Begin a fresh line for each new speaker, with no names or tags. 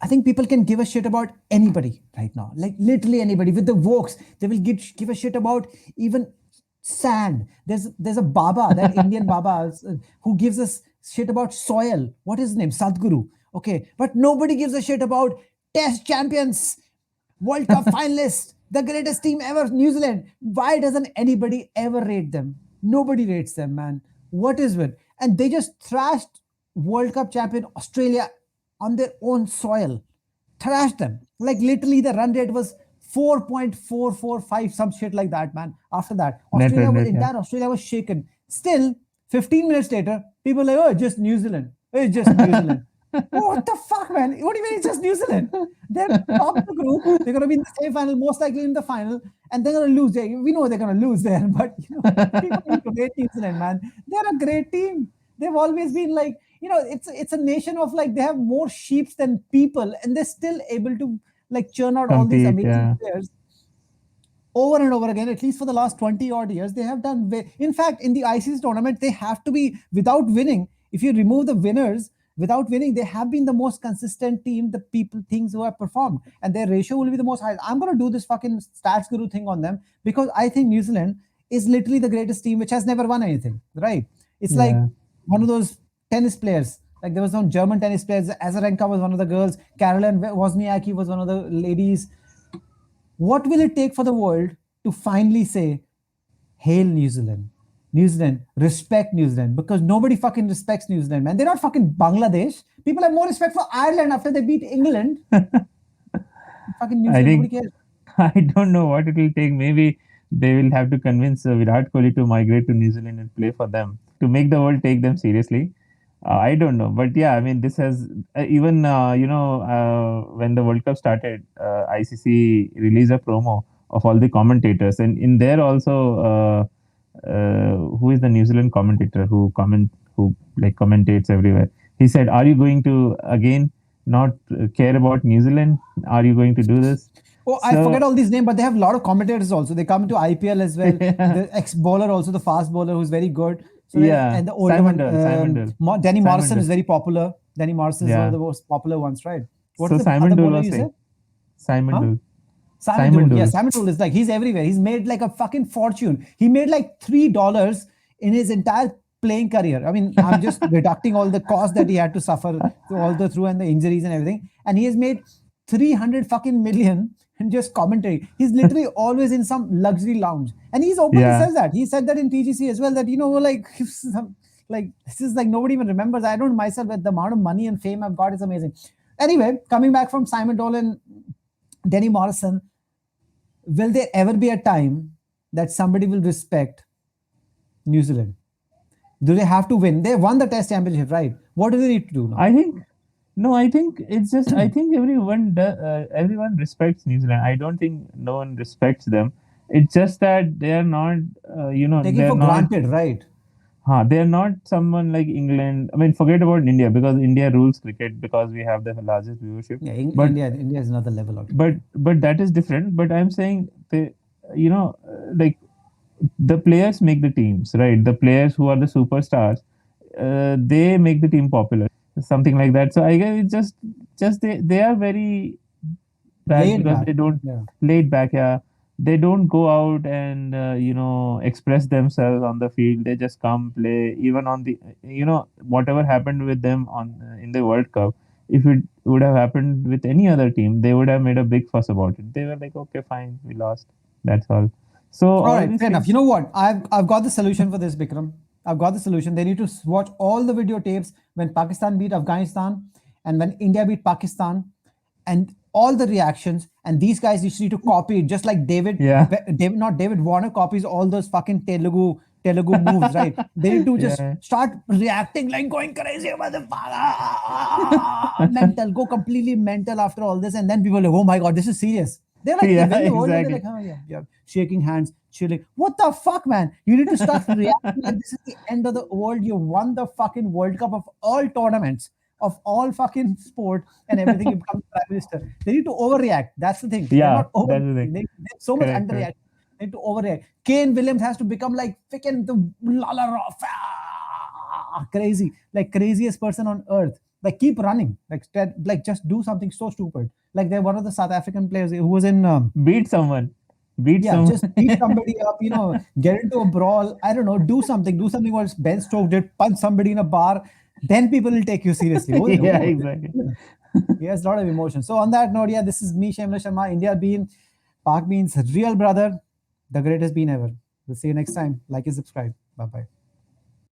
I think people can give a shit about anybody right now, like literally anybody. With the Vokes, they will give a shit about even sand. There's a Baba, that Indian Baba, who gives us shit about soil. What is his name? Sadhguru. Okay, but nobody gives a shit about Test champions, World Cup finalists, the greatest team ever, New Zealand. Why doesn't anybody ever rate them? Nobody rates them, man. What is it? And they just thrashed World Cup champion Australia on their own soil. Thrashed them. Like literally, the run rate was 4.445, some shit like that, man. After that,
Net run rate, yeah.
entire Australia was shaken. Still, 15 minutes later, people were like, oh, just New Zealand. It's just New Zealand. What the fuck, man? What do you mean it's just New Zealand? They're top of the group. They're going to be in the semi-final, most likely in the final, and they're going to lose. We know they're going to lose there, but people need to rate New Zealand, man. They're a great team. They've always been like, it's a nation of like they have more sheep than people, and they're still able to like churn out all these
Compete,
amazing
yeah.
players over and over again. At least for the last 20 odd years, they have done. In fact, in the ICC tournament, they have to be without winning. If you remove the winners, without winning, they have been the most consistent team. The people things who have performed, and their ratio will be the most high. I'm gonna do this fucking stats guru thing on them because I think New Zealand is literally the greatest team which has never won anything. Right? It's like
Yeah.
one of those tennis players. Like there was some German tennis players. Azarenka was one of the girls. Caroline Wozniacki was one of the ladies. What will it take for the world to finally say, "Hail New Zealand, New Zealand, respect New Zealand"? Because nobody fucking respects New Zealand, man. They're not fucking Bangladesh. People have more respect for Ireland after they beat England. Fucking New
I
Zealand, nobody
think
cares.
I don't know what it will take. Maybe they will have to convince Virat Kohli to migrate to New Zealand and play for them to make the world take them seriously. I don't know, but yeah, I mean, this has even when the World Cup started, ICC released a promo of all the commentators, and in there also, who is the New Zealand commentator who like commentates everywhere? He said, "Are you going to again not care about New Zealand? Are you going to do this?"
Oh, I forget
So
all these names, but they have a lot of commentators also. They come to IPL as well.
yeah,
The ex bowler, also the fast bowler, who's very good. So
yeah,
and the older one,
Simon Dull,
Danny
Simon
Morrison
Dull,
is very popular. Danny Morrison is one of
yeah.
the most popular ones, right? What
So
is the
Simon
other
Dull
bowler
was
you said?
saying, Simon
Huh?
Dull,
Simon
Simon
Tool. Yeah,
Dull.
Simon Tool is like he's everywhere. He's made like a fucking fortune. He made like $3 in his entire playing career. I mean, I'm just deducting all the costs that he had to suffer through and the injuries and everything. And he has made 300 fucking million in just commentary. He's literally always in some luxury lounge. And he's openly
Yeah,
says that. He said that in TGC as well, that like like this is like nobody even remembers. I don't myself, but the amount of money and fame I've got is amazing. Anyway, coming back from Simon Dolan, Denny Morrison, will there ever be a time that somebody will respect New Zealand? Do they have to win? They won the Test Championship, right? What do they need to do now?
I think no. I think it's just I think everyone respects New Zealand. I don't think no one respects them. It's just that they are not,
Taking
they're
for
not.
granted, right?
They're not someone like England. I mean, forget about India because India rules cricket because we have the largest viewership.
Yeah,
But
India is another level
but
altogether.
but that is different. But I'm saying like the players make the teams, right? The players who are the superstars, they make the team popular, something like that. So I guess it's just they are very bad
Laid
because
back.
they don't
Yeah.
laid back. Yeah, they don't go out and express themselves on the field. They just come play. Even on the whatever happened with them on in the World Cup. If it would have happened with any other team, they would have made a big fuss about it. They were like, okay, fine, we lost. That's all. So
All
all
right,
these
fair enough. You
things.
know what? I've got the solution for this, Bikram. I've got the solution. They need to watch all the videotapes when Pakistan beat Afghanistan and when India beat Pakistan, and all the reactions. And these guys just need to copy it, just like
Yeah.
Not David Warner copies all those fucking Telugu moves, right? They need to just
Yeah.
start reacting like going crazy, motherfucker, mental, go completely mental after all this, and then people are like, oh my god, this is serious. They're like, they
Yeah,
win the World Cup. They're
exactly.
like, oh yeah, yeah, shaking hands, chilling. What the fuck, man? You need to start reacting like this is the end of the world. You won the fucking World Cup of all tournaments, of all fucking sport and everything. You become prime minister. They need to overreact. That's the thing. They're
Yeah,
not
that's the thing.
overreacting. They're so much
Correct, correct.
underreacting. They need to overreact. Kane Williams has to become like freaking the crazy, like craziest person on earth. Like keep running. Like just do something so stupid. Like they're one of the South African players who was in
Beat someone. Beat
yeah,
someone.
just beat somebody up, get into a brawl. I don't know, do something what Ben Stokes did, punch somebody in a bar. Then people will take you seriously. Oh,
Yeah,
oh,
exactly.
he has a lot of emotion. So on that note, yeah, this is me, Shameless Sharma. India being Park means real brother, the greatest bean ever. We'll see you next time. Like and subscribe. Bye bye.